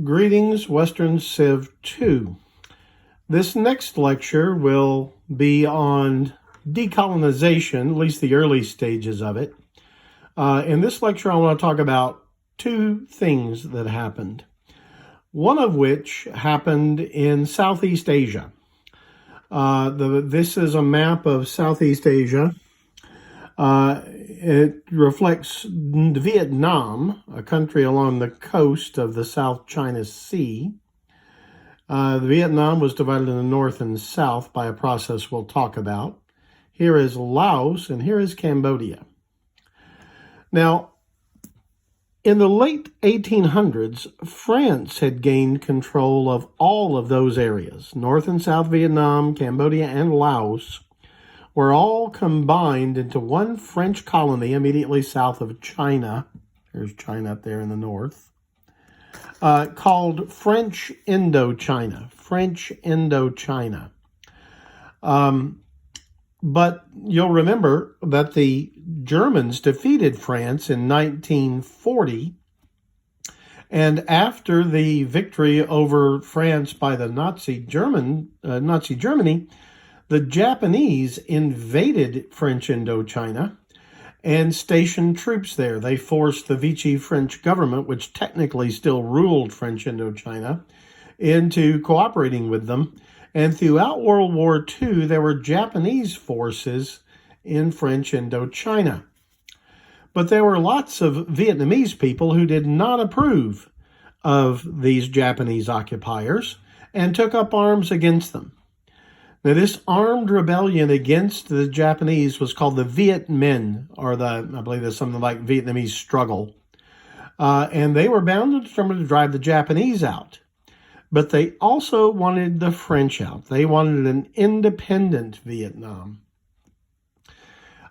Greetings, Western Civ 2. This next lecture will be on decolonization, at least the early stages of it. In this lecture, I want to talk about two things that happened. One of which happened in Southeast Asia. This is a map of Southeast Asia. It reflects Vietnam, a country along the coast of the South China Sea. Vietnam was divided into north and south by a process we'll talk about. Here is Laos, and here is Cambodia. Now, in the late 1800s, France had gained control of all of those areas. North and South Vietnam, Cambodia, and Laos were all combined into one French colony immediately south of China. There's China up there in the north. Called French Indochina. French Indochina. But you'll remember that the Germans defeated France in 1940. And after the victory over France by the Nazi Germany, the Japanese invaded French Indochina and stationed troops there. They forced the Vichy French government, which technically still ruled French Indochina, into cooperating with them. And throughout World War II, there were Japanese forces in French Indochina. But there were lots of Vietnamese people who did not approve of these Japanese occupiers and took up arms against them. Now, this armed rebellion against the Japanese was called the Viet Minh, or I believe there's something like Vietnamese struggle. And they were bound and determined to drive the Japanese out. But they also wanted the French out. They wanted an independent Vietnam.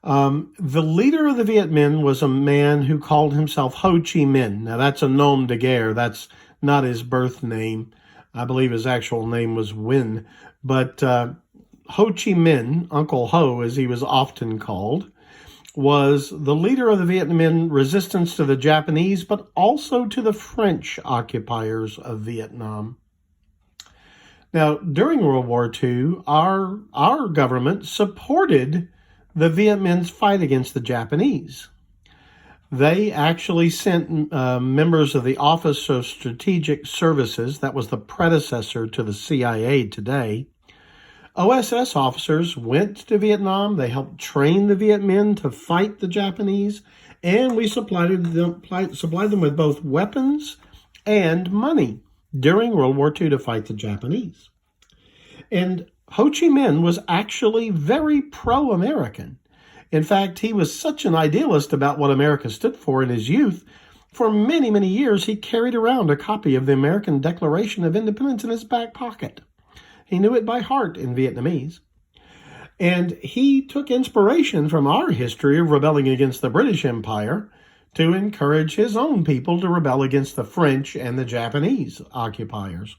The leader of the Viet Minh was a man who called himself Ho Chi Minh. Now, that's a nom de guerre. That's not his birth name. I believe his actual name was Nguyen. But Ho Chi Minh, Uncle Ho, as he was often called, was the leader of the Viet Minh resistance to the Japanese, but also to the French occupiers of Vietnam. Now, during World War II, our government supported the Viet Minh's fight against the Japanese. They actually sent members of the Office of Strategic Services, that was the predecessor to the CIA today. OSS officers went to Vietnam. They helped train the Viet Minh to fight the Japanese, and we supplied them with both weapons and money during World War II to fight the Japanese. And Ho Chi Minh was actually very pro-American. In fact, he was such an idealist about what America stood for in his youth. For many, many years, he carried around a copy of the American Declaration of Independence in his back pocket. He knew it by heart in Vietnamese. And he took inspiration from our history of rebelling against the British Empire to encourage his own people to rebel against the French and the Japanese occupiers.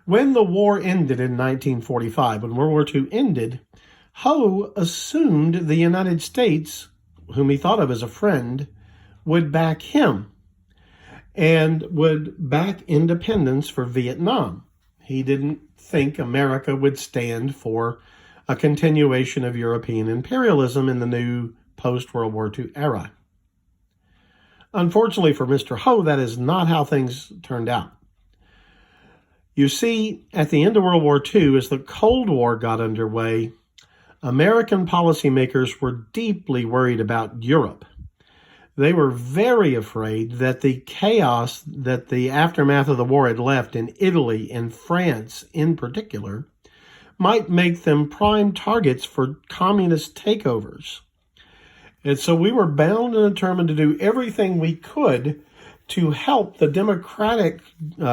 When the war ended in 1945, when World War II ended, Ho assumed the United States, whom he thought of as a friend, would back him and would back independence for Vietnam. He didn't think America would stand for a continuation of European imperialism in the new post-World War II era. Unfortunately for Mr. Ho, that is not how things turned out. You see, at the end of World War II, as the Cold War got underway, American policymakers were deeply worried about Europe. They were very afraid that the chaos that the aftermath of the war had left in Italy and France in particular might make them prime targets for communist takeovers. And so we were bound and determined to do everything we could to help the democratic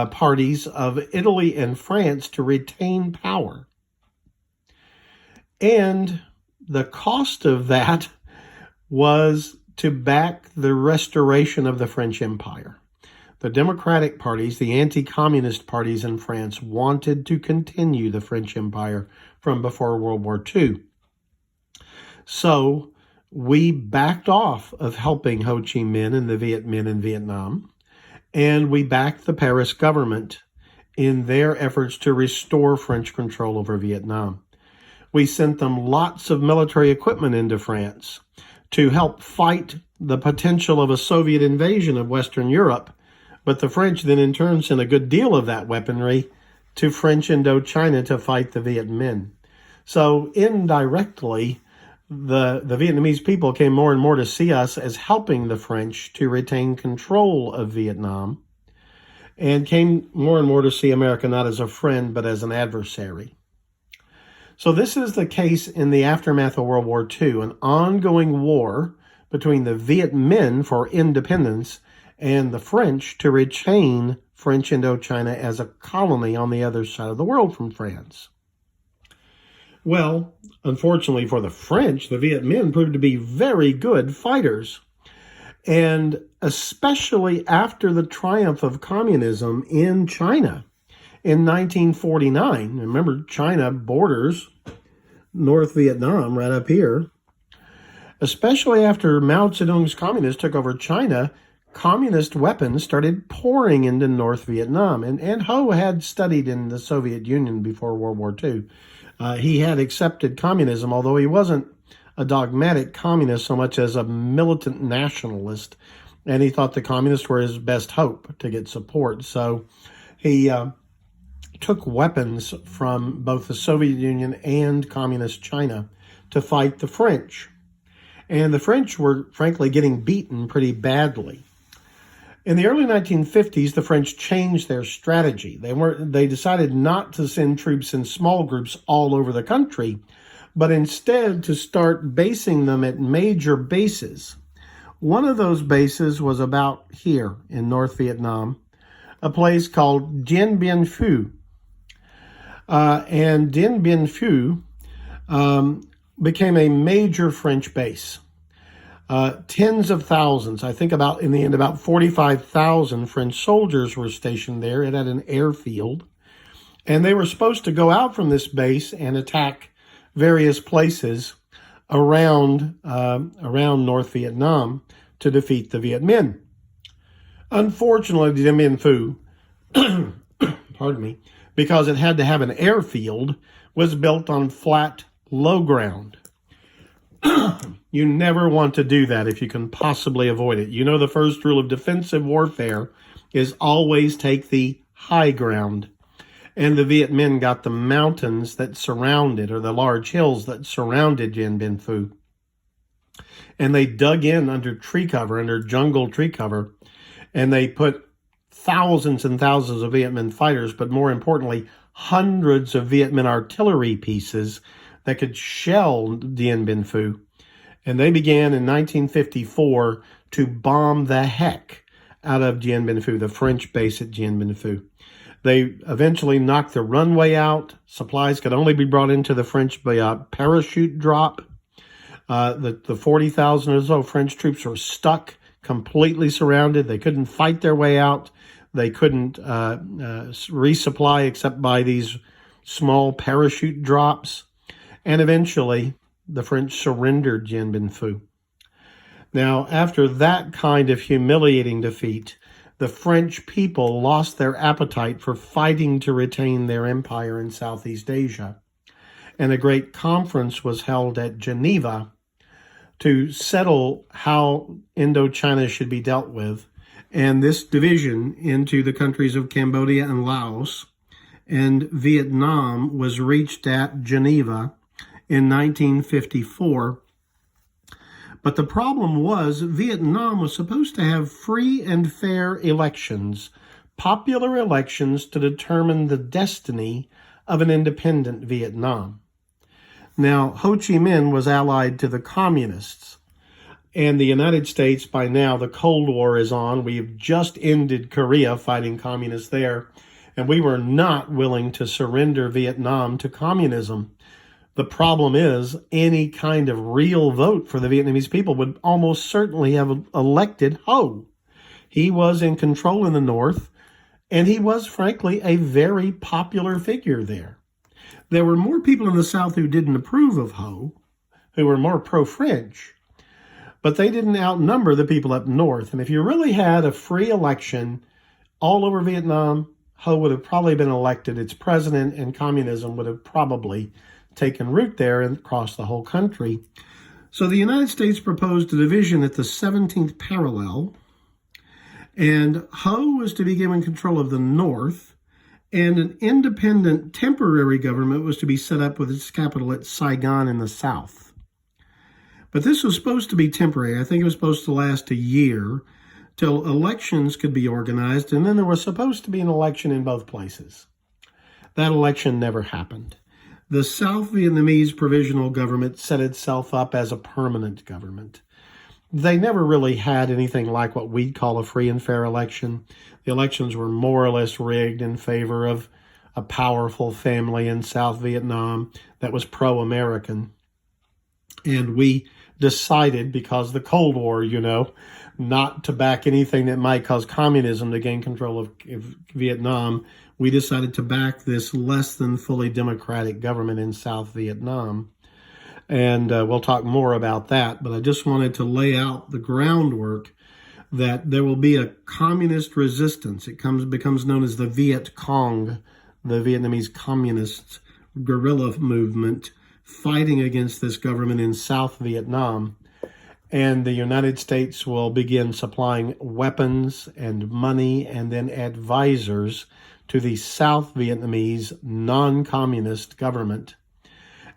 parties of Italy and France to retain power. And the cost of that was to back the restoration of the French Empire. The democratic parties, the anti-communist parties in France, wanted to continue the French Empire from before World War II. So we backed off of helping Ho Chi Minh and the Viet Minh in Vietnam, and we backed the Paris government in their efforts to restore French control over Vietnam. We sent them lots of military equipment into France to help fight the potential of a Soviet invasion of Western Europe, but the French then in turn sent a good deal of that weaponry to French Indochina to fight the Viet Minh. So indirectly, the Vietnamese people came more and more to see us as helping the French to retain control of Vietnam, and came more and more to see America not as a friend, but as an adversary. So this is the case in the aftermath of World War II, an ongoing war between the Viet Minh for independence and the French to retain French Indochina as a colony on the other side of the world from France. Well, unfortunately for the French, the Viet Minh proved to be very good fighters. And especially after the triumph of communism in China in 1949, remember China borders North Vietnam right up here, especially after Mao Zedong's communists took over China, communist weapons started pouring into North Vietnam. And Ho had studied in the Soviet Union before World War II. He had accepted communism, although he wasn't a dogmatic communist so much as a militant nationalist, and he thought the communists were his best hope to get support. So he took weapons from both the Soviet Union and communist China to fight the French. And the French were, frankly, getting beaten pretty badly. In the early 1950s, the French changed their strategy. They decided not to send troops in small groups all over the country, but instead to start basing them at major bases. One of those bases was about here in North Vietnam, a place called Dien Bien Phu. And Dien Bien Phu became a major French base. Tens of thousands, I think in the end, about 45,000 French soldiers were stationed there. It had an airfield. And they were supposed to go out from this base and attack various places around North Vietnam to defeat the Viet Minh. Unfortunately, Dien Bien Phu, pardon me, because it had to have an airfield, was built on flat, low ground. You never want to do that if you can possibly avoid it. You know the first rule of defensive warfare is always take the high ground. And the Viet Minh got the mountains that surrounded, or the large hills that surrounded Dien Bien Phu. And they dug in under tree cover, under jungle tree cover, and they put thousands and thousands of Viet Minh fighters, but more importantly, hundreds of Viet Minh artillery pieces that could shell Dien Bien Phu. And they began in 1954 to bomb the heck out of Dien Bien Phu, the French base at Dien Bien Phu. They eventually knocked the runway out. Supplies could only be brought into the French by parachute drop. The 40,000 or so French troops were stuck, completely surrounded. They couldn't fight their way out. They couldn't resupply except by these small parachute drops. And eventually, the French surrendered Dien Bien Phu. Now, after that kind of humiliating defeat, the French people lost their appetite for fighting to retain their empire in Southeast Asia. And a great conference was held at Geneva to settle how Indochina should be dealt with. And this division into the countries of Cambodia and Laos and Vietnam was reached at Geneva in 1954. But the problem was Vietnam was supposed to have free and fair elections, popular elections to determine the destiny of an independent Vietnam. Now, Ho Chi Minh was allied to the communists, and the United States, by now, the Cold War is on. We've just ended Korea fighting communists there, and we were not willing to surrender Vietnam to communism. The problem is any kind of real vote for the Vietnamese people would almost certainly have elected Ho. He was in control in the North, and he was, frankly, a very popular figure there. There were more people in the South who didn't approve of Ho, who were more pro-French, but they didn't outnumber the people up north. And if you really had a free election all over Vietnam, Ho would have probably been elected its president, and communism would have probably taken root there and across the whole country. So the United States proposed a division at the 17th parallel, and Ho was to be given control of the North, and an independent temporary government was to be set up with its capital at Saigon in the South. But this was supposed to be temporary. I think it was supposed to last a year till elections could be organized, and then there was supposed to be an election in both places. That election never happened. The South Vietnamese provisional government set itself up as a permanent government. They never really had anything like what we'd call a free and fair election. The elections were more or less rigged in favor of a powerful family in South Vietnam that was pro-American. And we decided, because the Cold War, not to back anything that might cause communism to gain control of Vietnam. We decided to back this less than fully democratic government in South Vietnam. And we'll talk more about that, but I just wanted to lay out the groundwork that there will be a communist resistance. It becomes known as the Vietcong, the Vietnamese communist guerrilla movement, fighting against this government in South Vietnam. And the United States will begin supplying weapons and money and then advisors to the South Vietnamese non-communist government.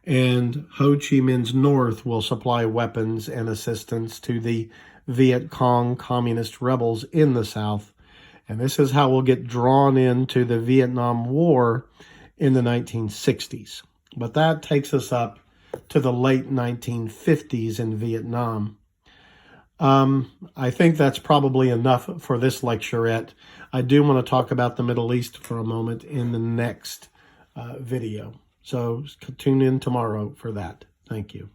And Ho Chi Minh's North will supply weapons and assistance to the Vietcong communist rebels in the South. And this is how we'll get drawn into the Vietnam War in the 1960s. But that takes us up to the late 1950s in Vietnam. I think that's probably enough for this lecturette. I do want to talk about the Middle East for a moment in the next video. So tune in tomorrow for that. Thank you.